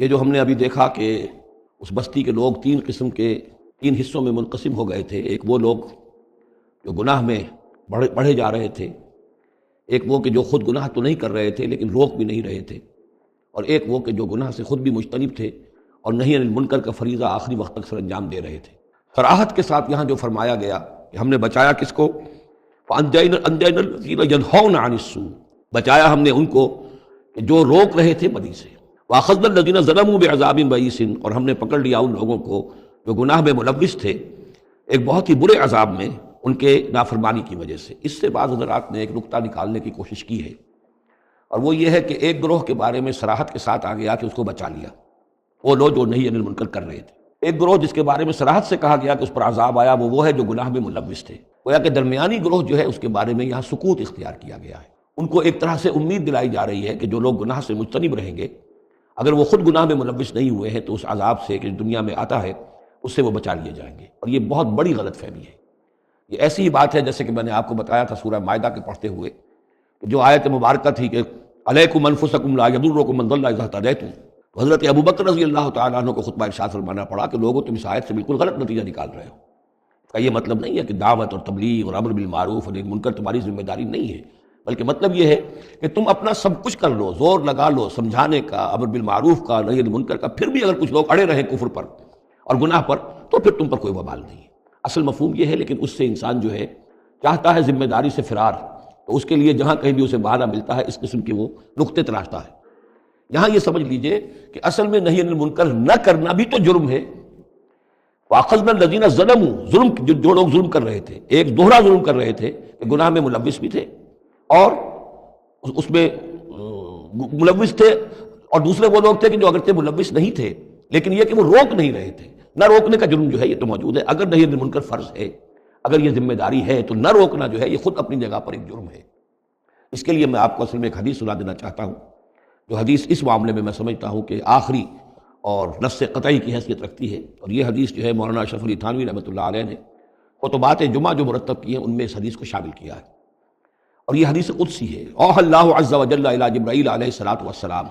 یہ جو ہم نے ابھی دیکھا کہ اس بستی کے لوگ تین حصوں میں منقسم ہو گئے تھے. ایک وہ لوگ جو گناہ میں بڑھے جا رہے تھے، ایک وہ کہ جو خود گناہ تو نہیں کر رہے تھے لیکن روک بھی نہیں رہے تھے، اور ایک وہ کہ جو گناہ سے خود بھی مجتنب تھے اور نہی عن المنکر کا فریضہ آخری وقت تک سر انجام دے رہے تھے. صراحت کے ساتھ یہاں جو فرمایا گیا کہ ہم نے بچایا کس کو؟ فَأَنْجَيْنَا الَّذِينَ يَنْهَوْنَ عَنِ السُّوءِ، بچایا ہم نے ان کو کہ جو روک رہے تھے بدی سے. وَأَخَذْنَا الَّذِينَ ظَلَمُوا بِعَذَابٍ بَئِيسٍ، اور ہم نے پکڑ لیا ان لوگوں کو جو گناہ میں ملوث تھے ایک بہت ہی برے عذاب میں ان کے نافرمانی کی وجہ سے. اس سے بعض حضرات نے ایک نقطہ نکالنے کی کوشش کی ہے، اور وہ یہ ہے کہ ایک گروہ کے بارے میں صراحت کے ساتھ آ گیا کہ اس کو بچا لیا، وہ لوگ جو نہی عن المنکر کر رہے تھے. ایک گروہ جس کے بارے میں صراحت سے کہا گیا کہ اس پر عذاب آیا، وہ ہے جو گناہ میں ملوث تھے. گویا کہ درمیانی گروہ جو ہے اس کے بارے میں یہاں سکوت اختیار کیا گیا ہے. ان کو ایک طرح سے امید دلائی جا رہی ہے کہ جو لوگ گناہ سے مجتنب رہیں گے، اگر وہ خود گناہ میں ملوث نہیں ہوئے ہیں تو اس عذاب سے کہ دنیا میں آتا ہے اس سے وہ بچا لیے جائیں گے. اور یہ بہت بڑی غلط فہمی ہے. یہ ایسی ہی بات ہے جیسے کہ میں نے آپ کو بتایا تھا سورہ مائدہ کے پڑھتے ہوئے کہ جو آیت مبارکہ تھی کہ علیکم انفسکم لا یضرکم من ضل اذا اہتدیتم، حضرت ابو بکر رضی اللہ تعالیٰ عنہ کو خطبہ ارشاد فرمانا پڑا کہ لوگوں تم اس آیت سے بالکل غلط نتیجہ نکال رہے ہو. اس کا یہ مطلب نہیں ہے کہ دعوت اور تبلیغ اور امر بالمعروف اور نہی عن المنکر تمہاری ذمہ داری نہیں ہے، بلکہ مطلب یہ ہے کہ تم اپنا سب کچھ کر لو، زور لگا لو سمجھانے کا، امر بالمعروف کا، نہی عن المنکر کا، پھر بھی اگر کچھ لوگ اڑے رہیں کفر پر اور گناہ پر تو پھر تم پر کوئی وبال نہیں ہے. اصل مفہوم یہ ہے، لیکن اس سے انسان جو ہے چاہتا ہے ذمہ داری سے فرار، تو اس کے لیے جہاں کہیں بھی اسے بہانہ ملتا ہے اس قسم کے وہ نقطے تراشتا ہے. یہاں یہ سمجھ لیجئے کہ اصل میں نہی عن المنکر نہ کرنا بھی تو جرم ہے. وَأَخَذْنَا الَّذِينَ ظَلَمُوا، ظلم جو لوگ ظلم کر رہے تھے، ایک دوہرا ظلم کر رہے تھے کہ گناہ میں ملوث بھی تھے اور اس میں ملوث تھے، اور دوسرے وہ لوگ تھے کہ جو اگرچہ ملوث نہیں تھے لیکن یہ کہ وہ روک نہیں رہے تھے. نہ روکنے کا جرم جو ہے یہ تو موجود ہے. اگر نہی عن المنکر فرض ہے، اگر یہ ذمہ داری ہے، تو نہ روکنا جو ہے یہ خود اپنی جگہ پر ایک جرم ہے. اس کے لیے میں آپ کو اصل میں ایک حدیث سنا دینا چاہتا ہوں، جو حدیث اس معاملے میں سمجھتا ہوں کہ آخری اور نص قطعی کی حیثیت رکھتی ہے. اور یہ حدیث جو ہے مولانا اشرف علی تھانوی رحمۃ اللہ علیہ نے خطبات جمعہ جو مرتب کی ہیں ان میں اس حدیث کو شامل کیا ہے. اور یہ حدیث قدسی ہے. اوحى اللہ عز وجل الی جبرائیل علیہ الصلوۃ والسلام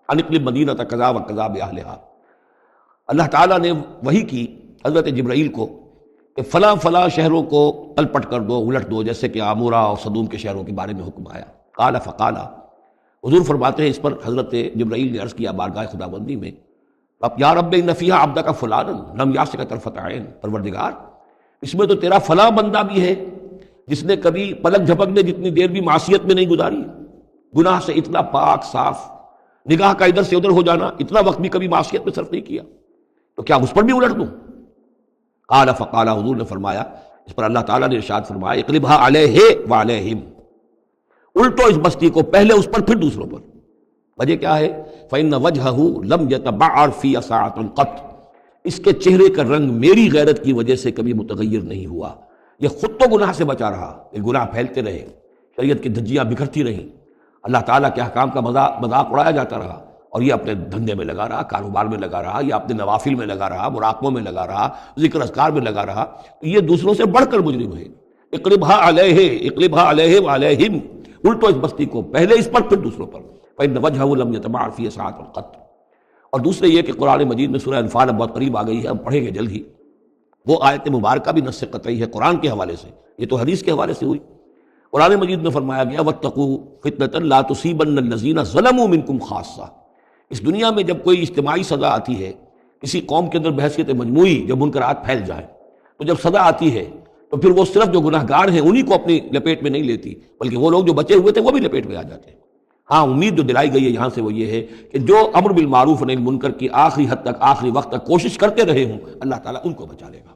ان اقلب مدینہ کذا وکذا باہلھا، اللہ تعالیٰ نے وحی کی حضرت جبرائیل کو کہ فلاں فلاں شہروں کو تلپٹ کر دو، الٹ دو، جیسے کہ عمورہ اور صدوم کے شہروں کے بارے میں حکم آیا. قال فقال، حضور فرماتے ہیں اس پر حضرت جبرائیل نے عرض کیا بارگاہ خداوندی میں، اب یا رب ان فیہا عبدک فلانا لم یعصک طرفۃ عین، پروردگار اس میں تو تیرا فلاں بندہ بھی ہے جس نے کبھی پلک جھپکنے جتنی دیر بھی معصیت میں نہیں گزاری، گناہ سے اتنا پاک صاف، نگاہ کا ادھر سے ادھر ہو جانا، اتنا وقت بھی کبھی معصیت میں صرف نہیں کیا، تو کیا اس پر بھی الٹ دوں؟ قال فقال، حضور نے فرمایا، اس پر اللہ تعالیٰ نے ارشاد فرمایا اقلبھا علیہ وعلیہم، الٹو اس بستی کو، پہلے اس پر پھر دوسروں پر. وجہ کیا ہے؟ فإن وجہہ لم یتبعر فی ساعۃ قط، اس کے چہرے کا رنگ میری غیرت کی وجہ سے کبھی متغیر نہیں ہوا. یہ خود تو گناہ سے بچا رہا، یہ گناہ پھیلتے رہے، شریعت کی دھجیاں بکھرتی رہیں، اللہ تعالیٰ کے احکام کا مذاق اڑایا جاتا رہا، اور یہ اپنے دھندے میں لگا رہا، کاروبار میں لگا رہا، یا اپنے نوافل میں لگا رہا، مراقبوں میں لگا رہا، ذکر اذکار میں لگا رہا. یہ دوسروں سے بڑھ کر مجرم ہے. اقلبھا علیہ وعلیہم، الٹو اس بستی کو، پہلے اس پر پھر دوسروں پر. فإن وجہہ لم یتبعر فی ساعۃ قط. اور دوسرے یہ کہ قرآن مجید میں سورہ انفال اب بہت قریب آ گئی ہے، ہم پڑھیں گے جلد ہی، وہ آیت مبارکہ بھی نص قطعی ہے قرآن کے حوالے سے، یہ تو حدیث کے حوالے سے ہوئی. قرآن مجید میں فرمایا گیا واتقوا فتنة لا تصیبن الذین ظلموا منکم خاصہ. اس دنیا میں جب کوئی اجتماعی سزا آتی ہے، کسی قوم کے اندر بحثیت مجموعی جب منکرات پھیل جائیں، تو جب سزا آتی ہے تو پھر وہ صرف جو گناہ گار ہیں انہی کو اپنی لپیٹ میں نہیں لیتی، بلکہ وہ لوگ جو بچے ہوئے تھے وہ بھی لپیٹ میں آ جاتے ہیں. ہاں امید جو دلائی گئی ہے یہاں سے وہ یہ ہے کہ جو امر بالمعروف و نہی عن المنکر کی آخری حد تک، آخری وقت تک کوشش کرتے رہے ہوں، اللہ تعالیٰ ان کو بچا لے گا.